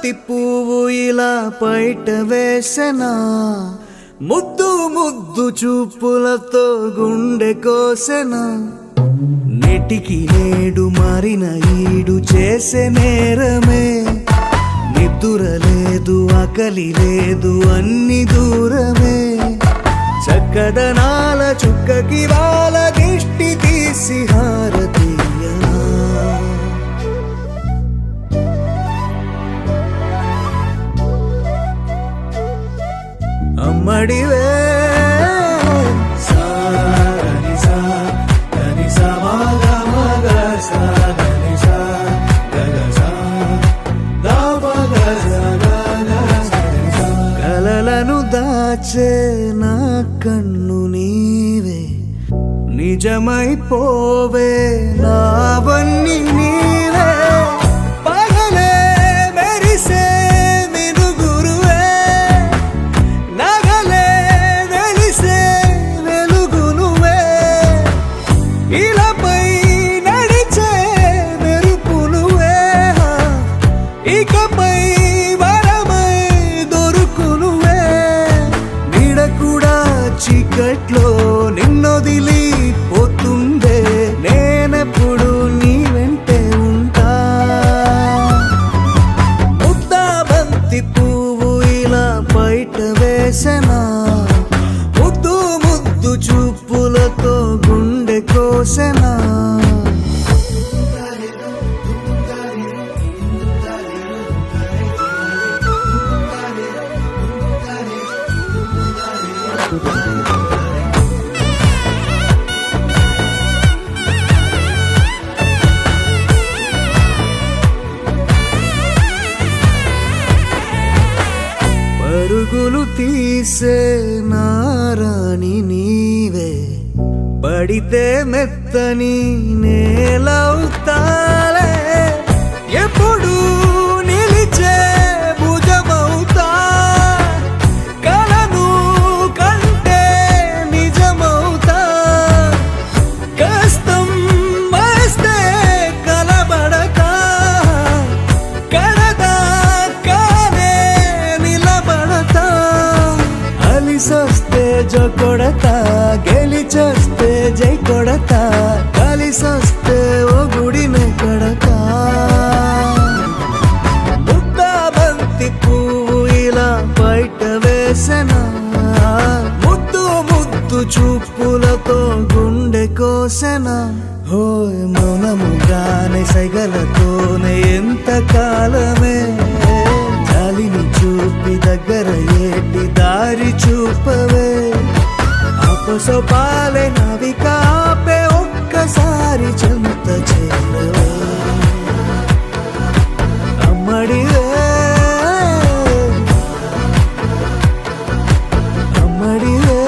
బంతి పువ్వు ఇలా బయట వేసెనా, ముద్దు ముద్దు చూపులతో గుండె కోసెనా. నెటికి నేడు మారిన ఈడు చేసే నేరమే, నిద్ర లేదు ఆకలి లేదు అన్ని దూరమే. చక్కదనాల చుక్కకి వాళ్ళ దిష్టి తీసి హారతీయనా. అమ్మడివే కలలను దాచే నా కన్ను నీవే, నిజమైపోవే నావన్నీ నీవే. పగలే మెరిసే మినుగురువే, నగలే వెలిసే వెలుగు నువ్వే. ఇలాపై నడిచే మెరుపు నువ్వే, ఇకపై వరమై దొరుకు నువ్వే. నీడ కూడా చీకట్లో నిన్నొదిలి పోతుందే, నేనెప్పుడు నీ వెంటే ఉంటా. ముద్దా బంతి పువ్వు ఇలా బయట వేసెనా, ముద్దు ముద్దు చూపులతో గుండె కోసెనా. పరుగులు తీసే నారాణి నీవే, పడితే మెత్తని నేలవుతాలే. ఎప్పుడు నిలిచే భుజమవుతా, కలను కంటే నిజమవుతా. కష్టం వస్తే కలబడక, కడదాకానే నిలబడతా. అలిసొస్తే జో కొడతా, గెలిచొస్తే జై కొడతా. కలిసొస్తే ఓ గుడినే కడతా. ముద్దా బంతి పువ్వు ఇలా బయట వేసెనా, ముద్దు ముద్దు చూపులతో గుండె కోసెనా. హోయ్ మౌనముగానే సైగలతోనే ఎంత కాలమే, గాలిని చూపి దగ్గర ఏటి దారి చూపవే. అపసోపాలే నవికాపే ఒక్కసారి చెంత చేరవే. అమ్మడివే అమ్మడివే.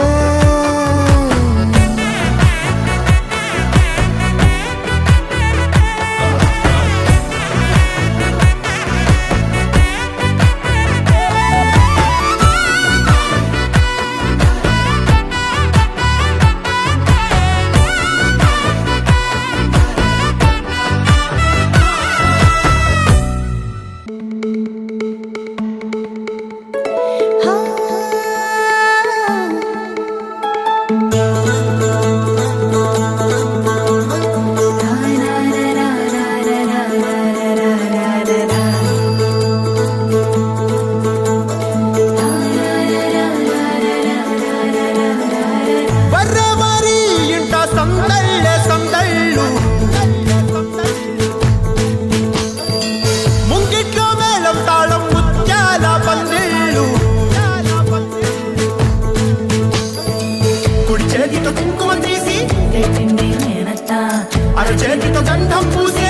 చేతితో గంధం పూసే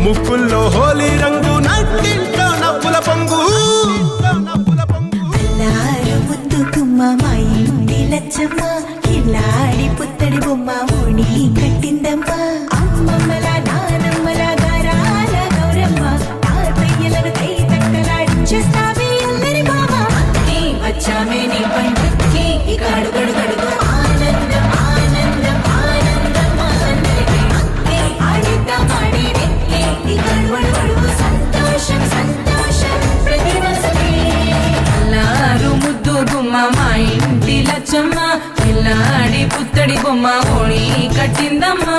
ముక్కుల్లో హోలీ రంగు, నట్టింట్లో నవ్వుల పొంగు. ముందు కుమ్మ మా ఇంటి లచ్చమ్మ, ఇల్లాడి పుత్తడి బొమ్మ ఓడి కట్టిందమ్మా. అమ్మమ్మల నానమ్మల గారాల గౌరమ్మ, తాతయ్యలను కై తట్టలాడించేస్తావే అల్లరి బామ. వచ్చామే నీ పండుకి ఇకాడు గడుగడుగు ఆనందం ఆనందం ఆనందం అందరికీ. ఆడిద్దాం ఆడి ఇకాడు గడుగడుగు సంతోషం. బొమ్మ ఓణి కట్టిందమ్మా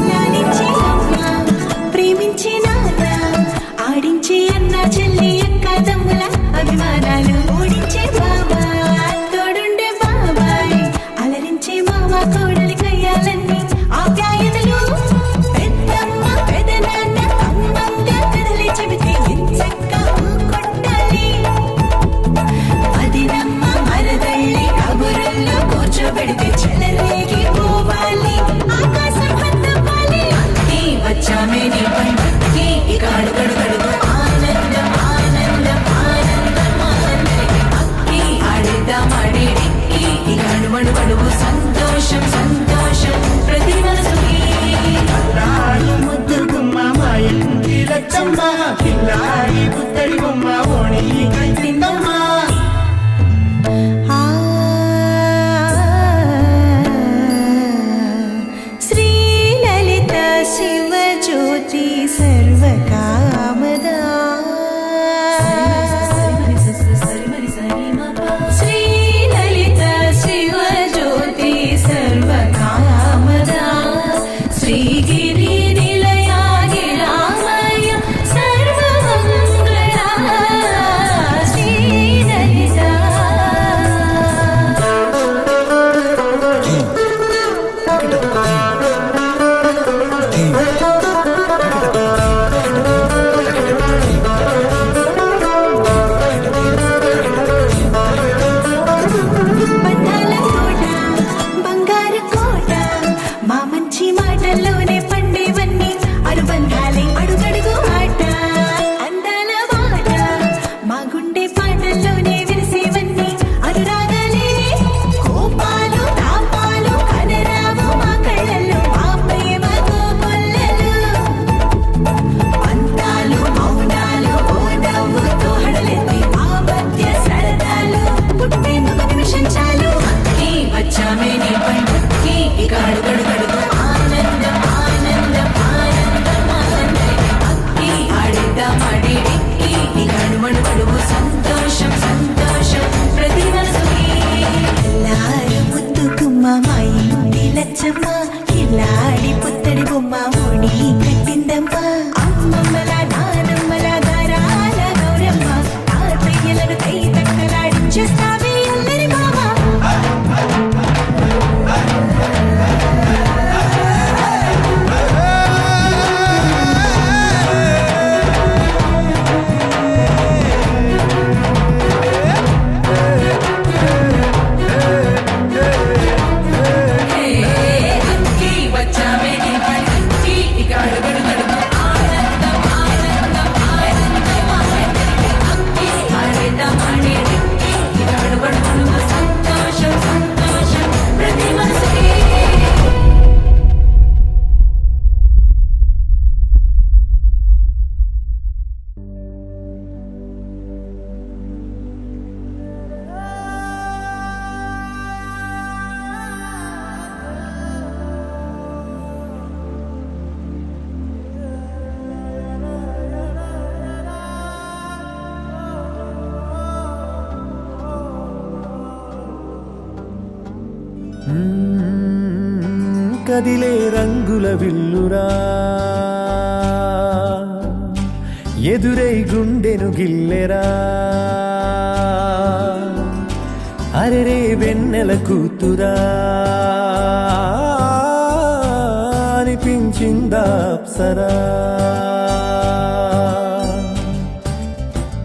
లాలించి అమ్మ, ప్రేమించి నాన్న, ఆడించి అన్న చెల్లి అక్క తమ్ముల అభిమానాలు ఓడించే బాబా తోడుండే బాబాయ్ అలరించే మామ కోడలి కయ్యాలన్నీ ఆప్యాయతలు పెద్దమ్మ పెదనాన్న అమ్మంత కథలే చెబితే ఎంచక్కా కొట్టాలి అదినమ్మ మరదళ్ళి కబురుల్లో కూర్చోబెడితే చెలరేగి పోవాలి ఆకాశం హద్దవ్వాలి అక్కి వచ్చామే నీ పండక్కి ఇక అడుగడుగడుగు ఆనందం ఆనందం ఆనందం ఆనందం అక్కి ఆడిద్దాం ఆడేడిక్కి ఇక అడుగడుగడుగు సంతోషం సంతోషం ప్రతి మనసుకి ముద్దు గుమ్మ మా ఇంటి లచ్చమ్మ కిల్లాడి పుత్తడి బొమ్మ ఓణి కట్టిందమ్మా శ్రీ లలిత శివ జ్యోతి సర్వకామదా శ్రీ లలిత శివ జ్యోతి సర్వకామదా శ్రీగిరి నిలయా గిరామయ సర్వమంగళా శ్రీ లలిత బంధాల కోట బంగారు కోట మా మంచి మాటల్లోనే పండేవన్నీ అనుబంధాలే అడుగడుగు ఆట అందాల మాట మా గుండె పాటల్లోనే విరిసేవన్నీ అనురాగాలే కోపాలు తాపాలు కనరావు మా కళ్ళల్లో మా ప్రేమ కోకొల్లలు పంతాలు మౌనాలు ఓ నవ్వుతో హడలెత్తి మా మధ్య సరదాలు పుట్టేందుకు నిమిషం చాలు అక్కి వచ్చామే నీ పండక్కి ఇక అడుగడుగడుగు ఆనందం ఆనందం ఆనందం ఆనందం అక్కి ఆడిద్దాం ఆడేడిక్కి ఇక అడుగడుగడుగు సంతోషం సంతోషం ప్రతి మనసుకి ఎల్లారు ముద్దుకుమ్మ మా ఇంటి లచ్చమ్మ కిల్లాడి పుత్తడి బొమ్మ ఓణి కట్టిందమ్మ అమ్మమ్మల నానమ్మల గారాల గౌరమ్మ తాతయ్యలను కై తక్కలాడించేస్తావే అల్లరి మామ అక్కి వచ్చామే నీ పండక్కి ఇక అడుగడుగడుగు ఆనందం ఆనందం ఆనందం ఆనందం అక్కి ఆడిద్దాం ఆడేడిక్కి ఇక అడుగడుగడుగు సంతోషం సంతోషం ప్రతి మనసుకి కదిలే రంగుల విల్లురా ఎదురై గుండెను గిల్లెరా అరెరే వెన్నెల కూతురా అనిపించిందా అప్సరా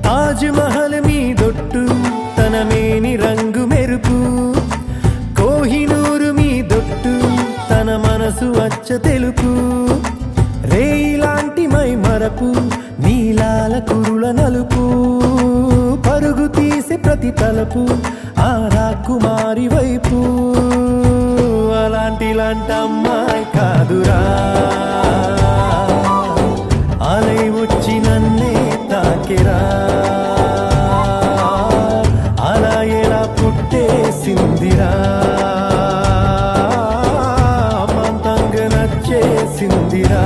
తాజ్ మహల్ మీదొట్టు తన మేని రంగు మెరుపు కోహినూరు మీదొట్టు తన మనసు అచ్చ తెలుపు రేయిలాంటి మై మరపు నీలాల కురుల నలుపు పరుగు తీసే ప్రతి తలపు ఆ రాకుమారి వైపు. అలాంటి అమ్మాయి కాదురా, అలై వచ్చి నన్నే తాకిరా. అలా ఎలా పుట్టేసిందిరా, అమాంతంగా నచ్చేసిందిరా.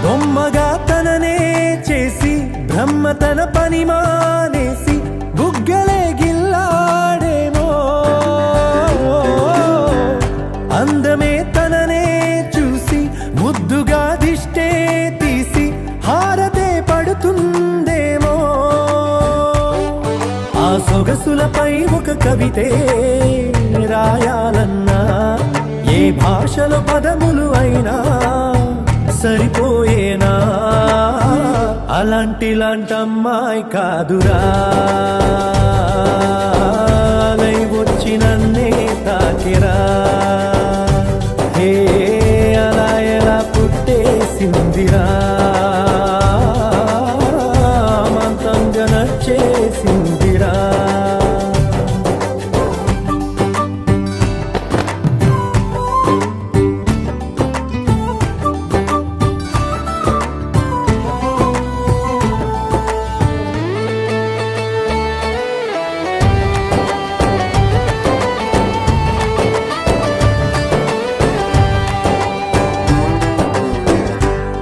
బొమ్మగా తననే చేసి బ్రహ్మ తన పని మానేసి బుగ్గలే గిల్లాడేమో. అందమే తననే చూసి ముద్దుగా దిష్టే తీసి హారతే పడుతుందేమో. ఆ సొగసులపై ఒక కవితే రాయాలన్నా ఏ భాషలో పదములు అయినా సరిపోయేనా. అలాంటి అమ్మాయి కాదురా, అలై వచ్చి నన్నే తాకిరా. హే అలా ఎలా పుట్టేసిందిరా, అమాంతంగా నచ్చేసిందిరా.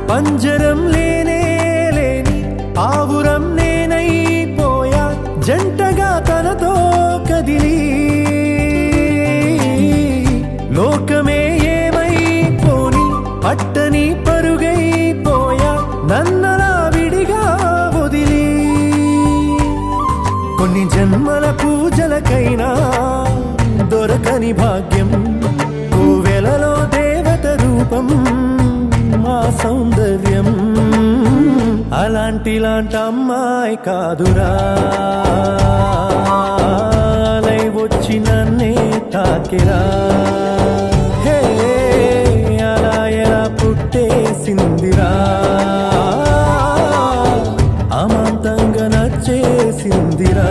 పంజరం లేనే లేని పావురం నేనైపోయా, జంటగా తనతో కదిలి. లోకమే ఏమైపోని పట్టని పరుగైపోయా, నన్నలా విడిగా వదిలి. కొన్ని జన్మల పూజలకైనా దొరకని భాగ్యం, కోవెలలో దేవత రూపం మా సౌందర్యం. అలాంటి అమ్మాయి కాదురా, అలై వచ్చి నన్నే తాకిరా. హే అలా ఎలా పుట్టేసిందిరా, అమాంతంగా నచ్చేసిందిరా.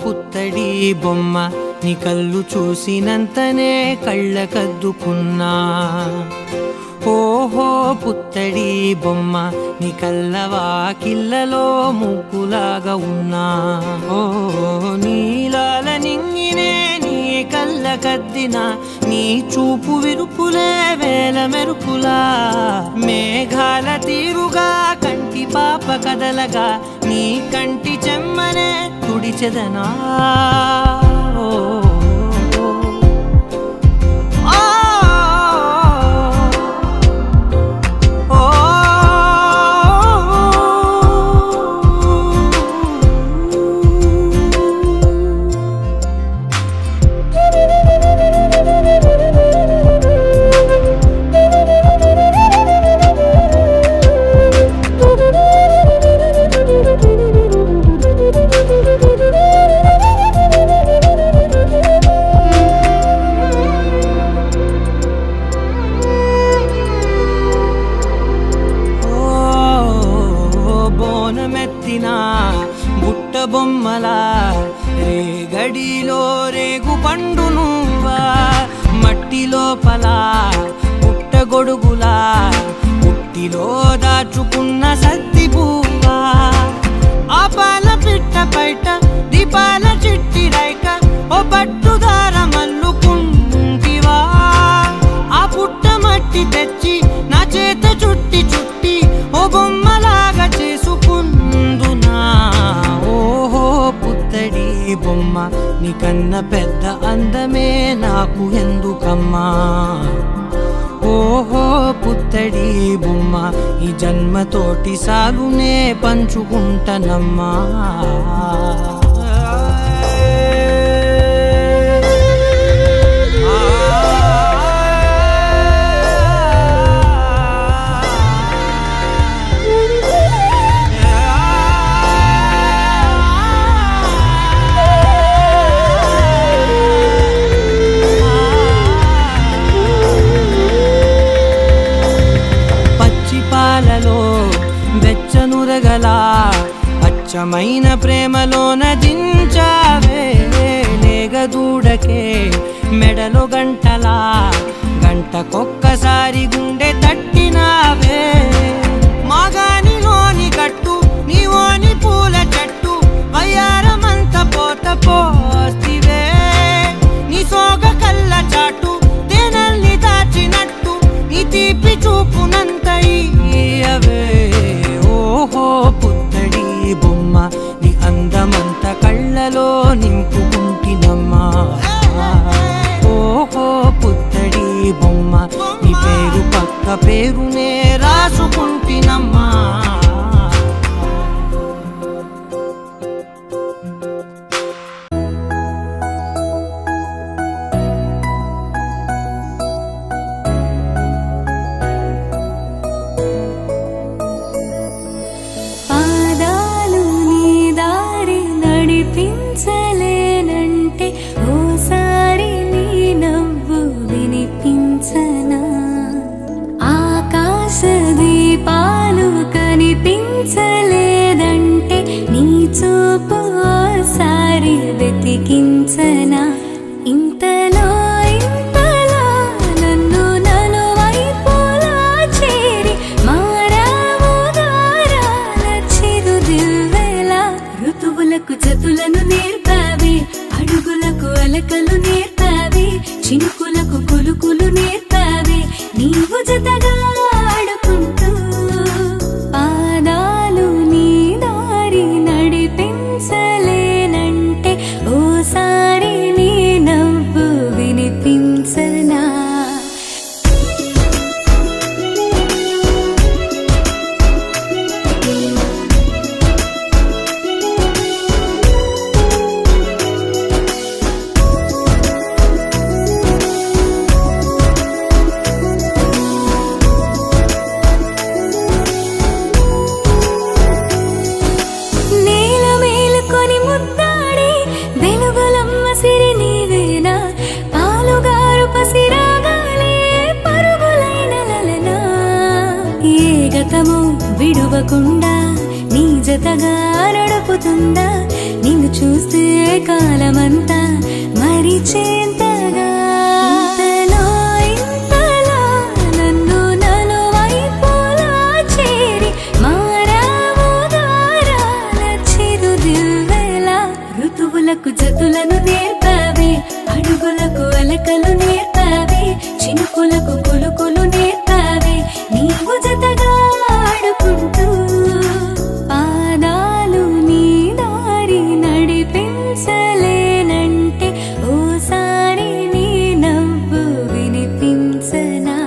పుత్తడి బొమ్మ నీ కళ్ళు చూసినంతనే కళ్ళకద్దుకున్నా. ఓహో పుత్తడి బొమ్మ నీ కళ్ళవాకిళ్ళలో ముగ్గులాగా ఉన్నా. ఓ నీలాల నింగినే నీ కళ్ళకద్దిన, నీ చూపు విరుపులే వేల మెరుపులా. మేఘాల తీరుగా కంటి పాప కదలగా, నీ కంటి చెమ్మనే తుడిచెదనా. బుట్ట బొమ్మలా రేగడిలో రేగు పండు నువ్వా. మట్టి లోపల పుట్టగొడుగులా పుట్టిలో దాచుకున్న సత్తి పువ్వా. ఆ పాల పిట్ట బయట దీపాల చిట్టి రైక ఓ పట్టుదార మల్లుకుంటివా ఆ పుట్ట మట్టి తెచ్చి నా చేత చుట్టి చుట్టి ఓ బొమ్మలాగా చేసుకుందునా ఓహో పుత్తడి బొమ్మ నీకన్న పెద్ద అందమే నాకు ఎందుకమ్మా ఓహో పుత్తడి బొమ్మ ఈ జన్మతోటి సాలునే పంచుకుంటనమ్మా పాలలో వెచ్చనురగల అచ్చమైన ప్రేమలోన దించావే నేగదూడకే మెడలో గంటలా గంటకొక్కసారి గుండె తట్టినావే మాగానిలోని గట్టు నీవోని పూల చెట్టు వయ్యారమంత పోత పోస్తివే నీ సోగ కళ్ళ చాటు తేనల్ని దాచినట్టు నీ తీపి చూపునంత ఇయ్యవే ఓహో పుత్తడి బొమ్మ నీ అందమంత కళ్ళలో నింపుకుంటినమ్మా ఓహో పుత్తడి బొమ్మ నీ పేరు పక్క పేరునే రాసుకుంటినమ్మా పాదాలు నీ దారి నడిపించలేనంటే ఓసారి నీ నవ్వు వినిపించనా ఆకాశ దీపాలు కనిపించలేదంటే నీ చూపు ఓసారి వెతికించనా ఇంతలో ఇంతలా నన్ను నలువైపులా చేరి మారావు దారాల చిరుదివ్వెలా ఋతువులకు జతులను నేర్పావే అడుగులకు అలకలు నేర్పావే చినుకులకు కులుకులు నేర్పావే నీవు జతగా ఆడుకుంటూ పాదాలు నీ దారి నడిపించలేనంటే ఓసారి నీ నవ్వు వినిపించనా నేల మేలుకొని ముద్దాడి వెలుగులమ్మ సిరి నీవేనా పాలుగారు పసిరాగాలే పరుగులైన లలనా ఏ గతము విడువకుండా నీ జతగా నడుపుతుందా నిన్ను చూస్తే కాలమంతా మరిచేంతగా ఇంతలో ఇంతలా నన్ను నలువైపులా చేరి మారావు దారాల చిరుదివ్వెలా ఋతువులకు జతులను నేర్పావే అడుగులకు అలకలు నేర్పావే చినుకులకు కులుకులు నేర్పావే నీవు జతగా ఆడుకుంటూ పాదాలు నీ దారి నడిపించలేనంటే ఓసారి నీ నవ్వు వినిపించనా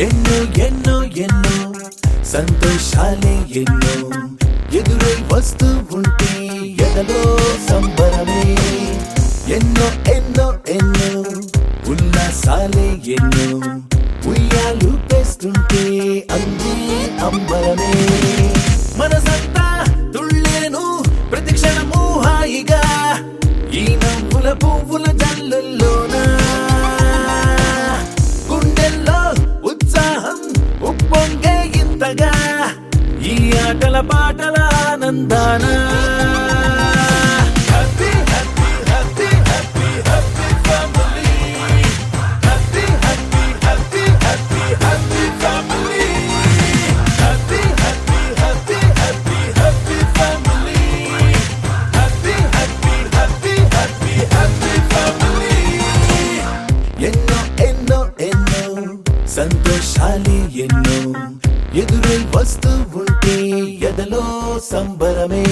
ఎన్నో ఎన్నో ఎన్నో సంతోషాలే ఎన్నో ఎదురై వస్తూ ఉంటే ఎదలో సంబరమే ఎన్నో ఎన్నో ఎన్నో ఉల్లాసాలే ఎన్నో ఉయ్యాలు తెస్తుంటే అందే అంబరమే మనసంతా తుళ్ళేను ప్రతి క్షణము హాయిగా తందానా happy happy happy happy happy family happy happy happy happy happy family happy happy happy happy happy family happy happy happy happy happy family ఎన్నో ఎన్నో ఎన్నో సంతోషాలే ఎన్నో ఎదురై వస్తూ ఉంటే ఎదలో సంబరమే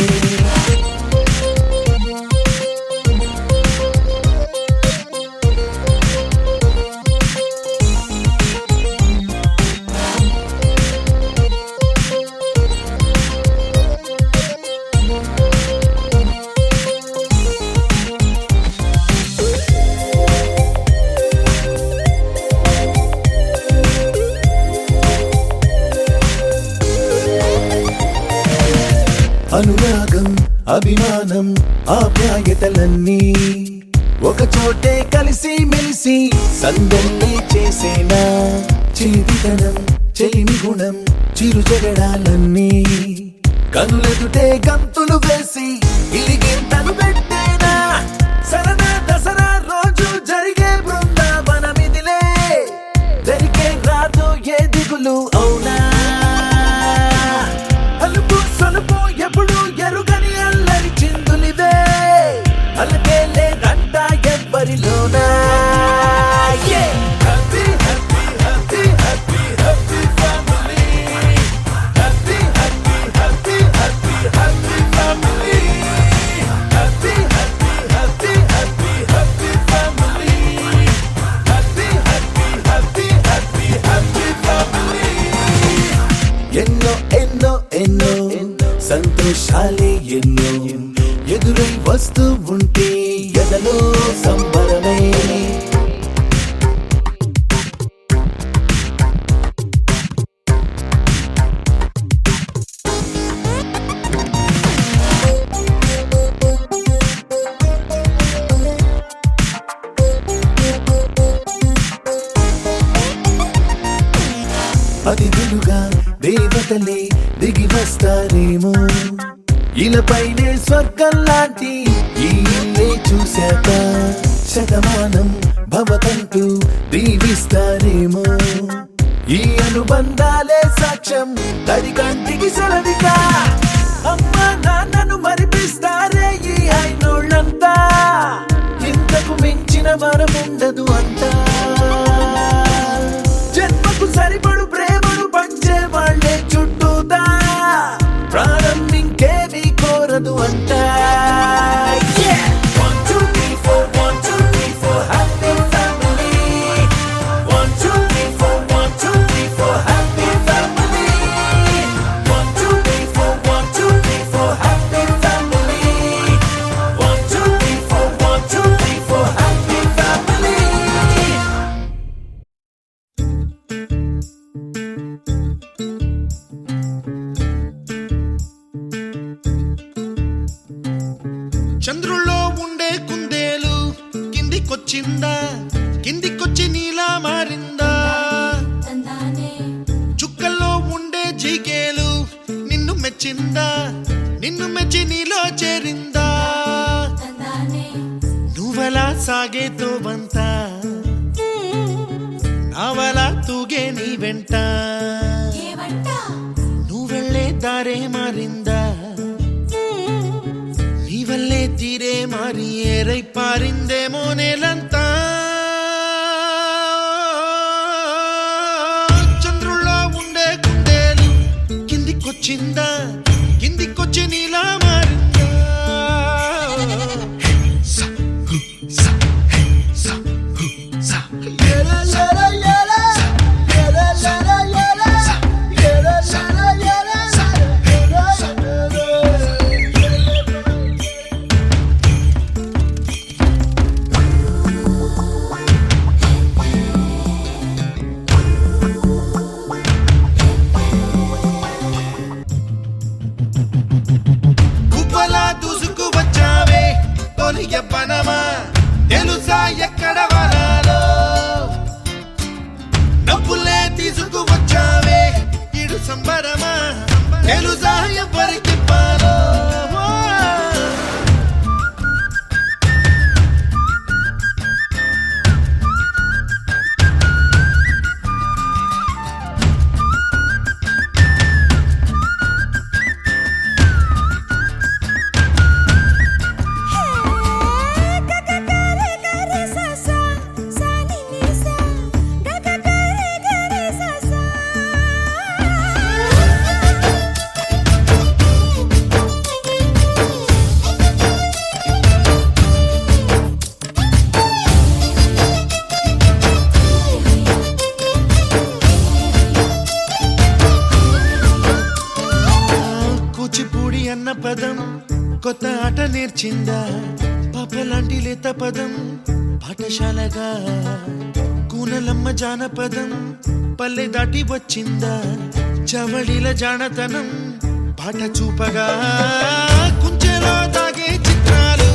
అనురాగం అభిమానం ఆప్యాయతలన్నీ ఒక చోటే కలిసి మెలిసి సందల్లి చేసేనా చిలిపితనం చెలిమి గుణం చిరు జగడాలన్నీ కనులెదుటే గంతులు వేసి ఇలిగింతలు పెట్టేనా సరదా దసరా రోజు జరిగే బృందావనమిదిలే జరిగే రాదు ఏ దిగులు అవునా అలుపు సొలుపు ఎప్పుడు ఎరుగని అల్లరి చిందులివే అలకే లేదంట ఎవ్వరిలోనా happy happy happy happy happy family happy happy happy happy happy family happy happy happy happy happy family happy happy happy happy happy family ఎన్నో ఎన్నో ఎన్నో సంతోషాలే ఎన్నో ఎదురై వస్తూ ఉంటే ఎదలో సంబరమే అతిథులుగా దేవతలే దిగి వస్తారేమో ఇలపైనే స్వర్గం లాంటి ఈ ఇల్లే చూశాక శతమానం భవతంటూ దీవిస్తారేమో ఈ అనుబంధాలే సాక్ష్యం తడి కంటికి సెలవిగా అమ్మ నాన్నను మరిపిస్తారే ఈ అయినోళ్ళంతా ఇంతకు మించిన వరముండదు అంతా జన్మకు సరిపడు ప్రేమను పంచే వాళ్ళే చుట్టూదా ప్రాణం ఇంకేమీ కోరదు అంట చంద్రుల్లో ఉండే కుందేలు కిందికొచ్చిందా కిందికొచ్చి నీలా మారిందా చుక్కల్లో ఉండే జీకేలు నిన్ను మెచ్చిందా నిన్ను మెచ్చి నీలో చేరిందా నువ్వలా సాగేతో బంత నావలా తూగే నీ వెంట నువ్వెళ్ళే దారే మారిందా నీవల్లే తీరే మారి ఏరై పారిందేమో నేలంతా చంద్రుల్లో ఉండే కుందేలు కిందికొచ్చిందా కిందికొచ్చి నీలా మారిందా సా హు సా హే సా హు సా ఏలా ఏలా ఏలా ఏలా ఏలా ఏలా ఏలా ఏలా యవ్వనమా తెలుసా ఎక్కడ వరాలో నవ్వులే తీసుకువచ్చావే ఇడు సంబరమా తెలుసా ఎవరికి పాలో కూచిపూడి అన్న పదం కొత్త ఆట నేర్చిందా పాపలాంటి లేత పదం పాఠశాలగా కూనలమ్మ జానపదం పల్లె దాటి వచ్చిందా చవళిల జానతనం పాట చూపగా కుంచెలో దాగే చిత్రాలు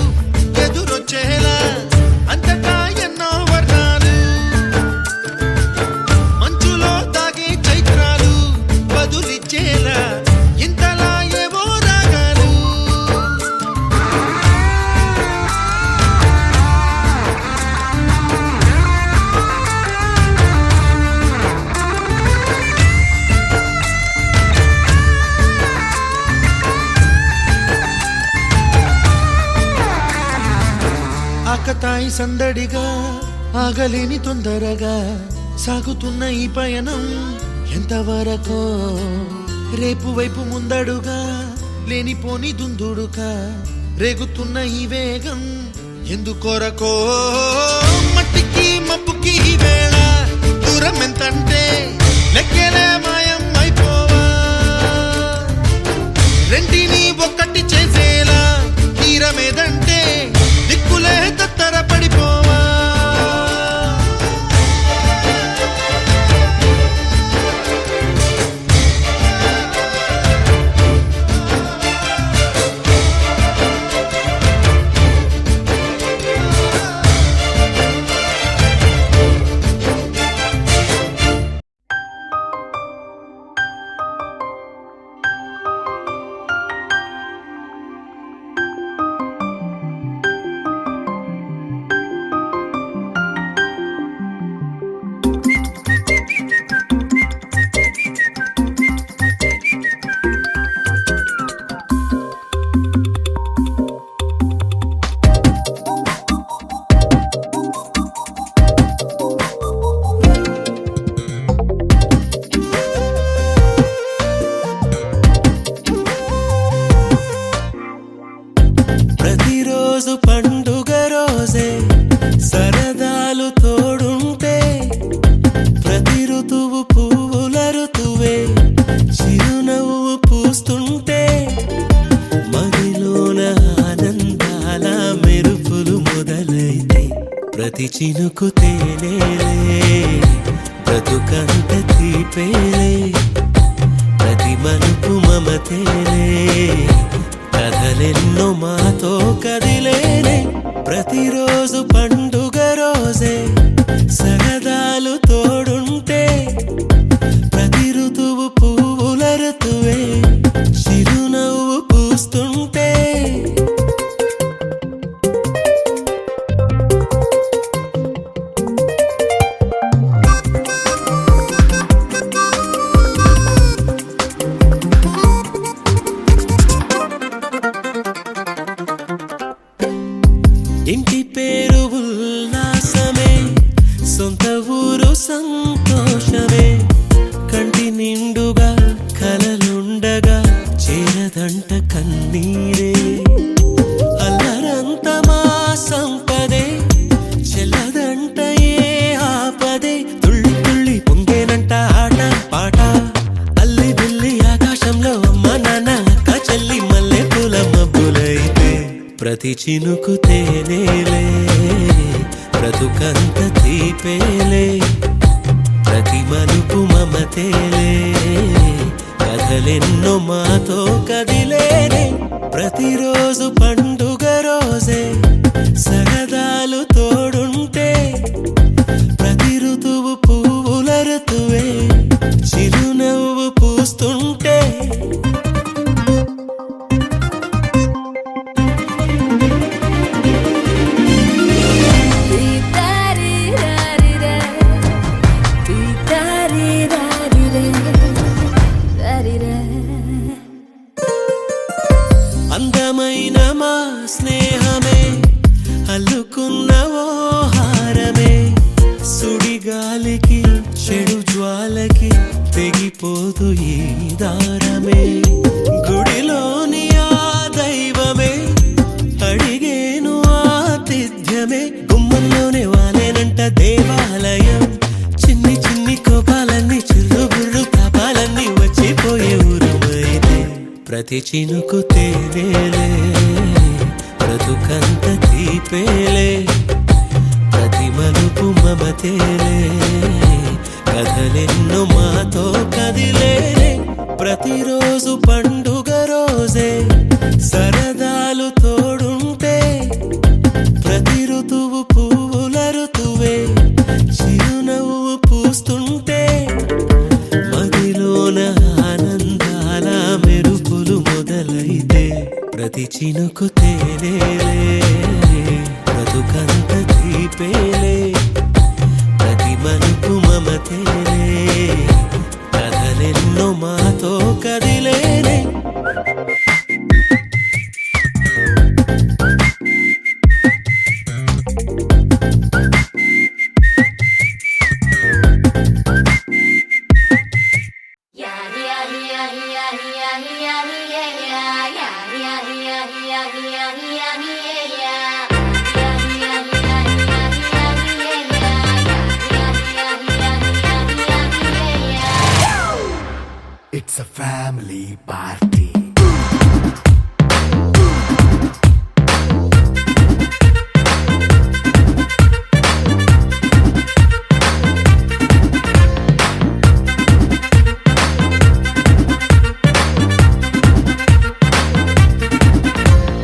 ఎదురొచ్చేలా అంతటా ఎన్నో వర్ణాలు మంచులో దాగే చైత్రాలు బదులిచ్చేలా ఇంతలా ఏవో రాగాలు ఆకతాయి సందడిగా ఆగలేని తొందరగా సాగుతున్న ఈ పయనం ఎంతవరకో రేపు వైపు ముందడుగా లేనిపోని దుందుడుగా రేగుతున్న ఈ వేగం ఎందుకొరకో మట్టికి మప్పుకి ఈ వేళ దూరం ఎంతంటే లెక్కలే మాయం అయిపోవా రెంటిని ఒక్కటి చేసేలా తీరమేదంటే దిక్కులే తత్తర పడిపోవా ప్రతిరోజు పండుగ రోజే సరదాలు తోడుంటే ప్రతి ఋతువు పువ్వుల ఋతువే చిరునవ్వు పూస్తుంటే మదిలోన ఆనందాల మెరుపులు మొదలైతే ప్రతి చినుకు తేనేలే బ్రతుకంత తీపేలే ప్రతి మలుపు మమతేలే కథలెన్నో మాతో కదిలేనే ప్రతిరోజు పండుగ రోజే సరదాలు తోడుంటే ప్రతి ఋతువు పువ్వుల ఋతువే చిరునవ్వు పూస్తుంటే ఇంటి పేరు ఉల్లాసమే సొంత ఊరు సంతోషమే కంటి నిండుగా కలలుండగా చేరదంట కన్నీరే అల్లరంత మా సంపదే చెల్లదంట ఏ ఆపదే తుళ్ళి తుళ్ళి పొంగేనంట ఆట పాట అల్లి బిల్లి ఆకాశంలో అమ్మ నాన్న అక్క చెల్లి మల్లె పూల మబ్బులైతే ప్రతి చినుకు తేనేలే బ్రతుకంత తీపేలే ప్రతి మలుపు మమతేలే కథలెన్నో మాతో కదిలేనే ప్రతిరోజు పండుగ రోజే సరదాలు తోడుంటే ప్రతి ఋతువు పువ్వుల ఋతువే చిరునవ్వు పూస్తుంటే గాలికి చెడు జ్వాలకి తెగిపోదు ఈ దారమే గుడిలోని ఆ దైవమే అడిగేను ఆతిథ్యమే గుమ్మంలోనే వాలేనంట దేవాలయం చిన్ని చిన్ని కోపాలన్నీ చిల్లుబుర్రు పాపాలన్నీ వచ్చిపోయే ఊరుమైతే ప్రతి చినుకు తేనేలే బ్రతుకంత తీపేలే ప్రతి మలుపు మమతేలే కథలెన్నో మాతో కదిలే ప్రతిరోజు పండుగ రోజే సరదాలు తోడుంటే ప్రతి ఋతువు పువ్వుల ఋతువే చిరునవ్వు పూస్తుంటే మదిలోన ఆనందాల మెరుపులు మొదలైతే ప్రతి చినుకు తేనేలే బ్రతుకంత తీపేలే ప్రతి మలుపు మమతేలే కథలెన్నో మాతో కదిలేనే It's a family party.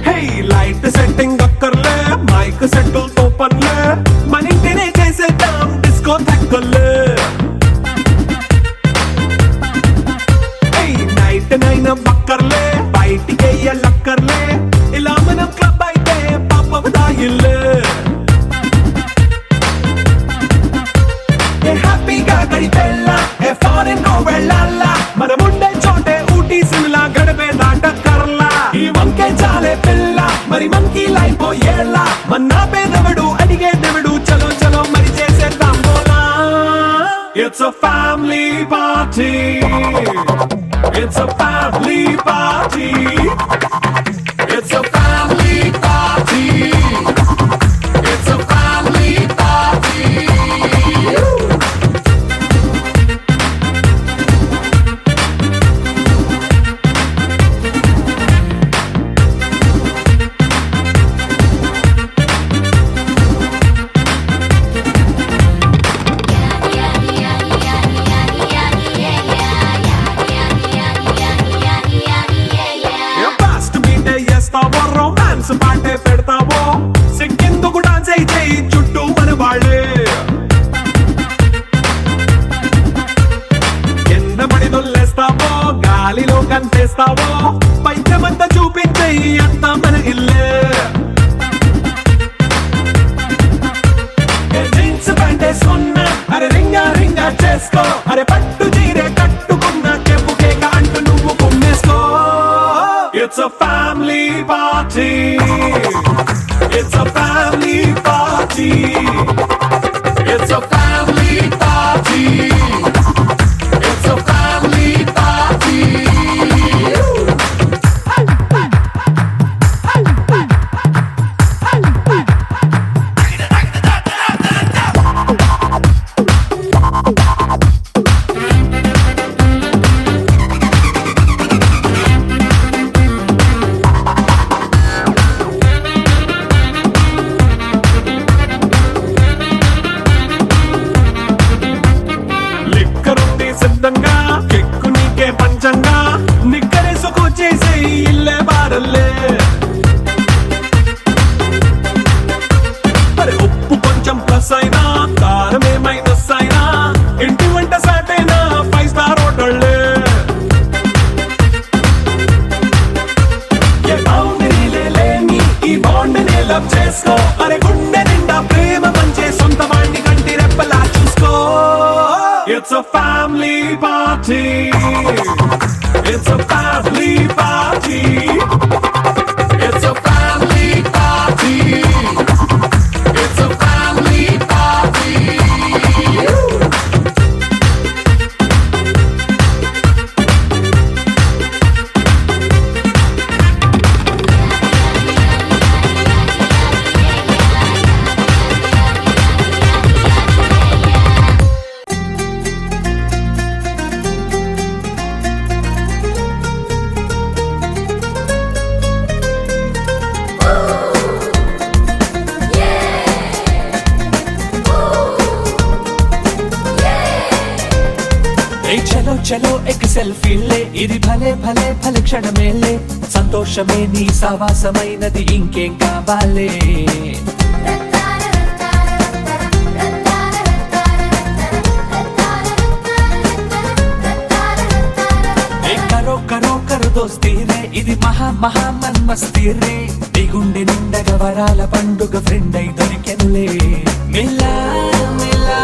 Hey, light setting అక్కర్లే మైక్ సెట్టుల్ తో పనులే మన ఇంటినే చేసేద్దాం డిస్కో థెక్కలే నైట్ నైన్ బక్కర్లే బయటికి లక్కర్లే ఇలా మనం క్లబ్ అయితే పాపం దాయిల్లే హ్యాపీగా గడిపెళ్ళా ఏ ఫారెన్ నో వెళ్ళాలా మనం ఉండే చోటే ఊటీ సిమ్లా గడిపే దాటక్కర్లా ఈ వంకే చాలే పిల్ల మరి మనకి లైఫ్ ఏళ్ళ మన్నా పేదవడు అడిగేదెవడు చలో చలో మరి చేసేద్దాం బోలా It's a family party. It's a family party. It's a family party. It's a family party. Fast meet చేస్తావో రొమాన్స్ పాటే పెడతావో సిక్కిందుకు డాన్స్ చేయి చుట్టూ మన వాళ్ళే కింద పడి దొల్లేస్తావో గాలిలో కనిపిస్తావో పైకమంతా చూపించేయి అంతా మన ఇల్లే జీన్స్ ప్యాంట్ వేసుకున్నా అరే రింగా రింగా చేసుకో అరే పట్టు చీరే కట్టుకున్నా చెప్పు కేక అంటూ నువ్వు కుమ్మేసుకో It's a family party. It's a family party. It's a family party. It's a family party. లిక్కరుంది సిద్ధంగా కెక్కు నీకే పంచంగా నిక్కరేసుకొచ్చేసే ఇల్లే బారల్లే మరి ఉప్పు కొంచెం ప్లస్ అయినా కారమే మైనస్ అయినా ఇంటి వంట సాటైనా 5 స్టార్ హోటళ్ళే ఏ బౌండరీలే లేని ఈ బాండ్ నే లవ్ చేసుకో అరే గుండె నిండా ప్రేమ మంచే సొంత వాణ్ణి కంటి రెప్పలా చూసుకో It's a family party. It's a family party. It's a family party. It's a family party. చలో చలో ఎక్ సెల్ఫీలే ఇది భలే భలే భలే క్షణమేలే సంతోషమే నీ సావాసమైనది ఇంకేం కావాలే కరో కరో కరో దోస్తీ రే ఇది మహా మహా మన్మస్తీ రే నీ గుండె నిండగ వరాల పండుగ ఫ్రెండ్ అయి దొరికెనులే మిలా మిలా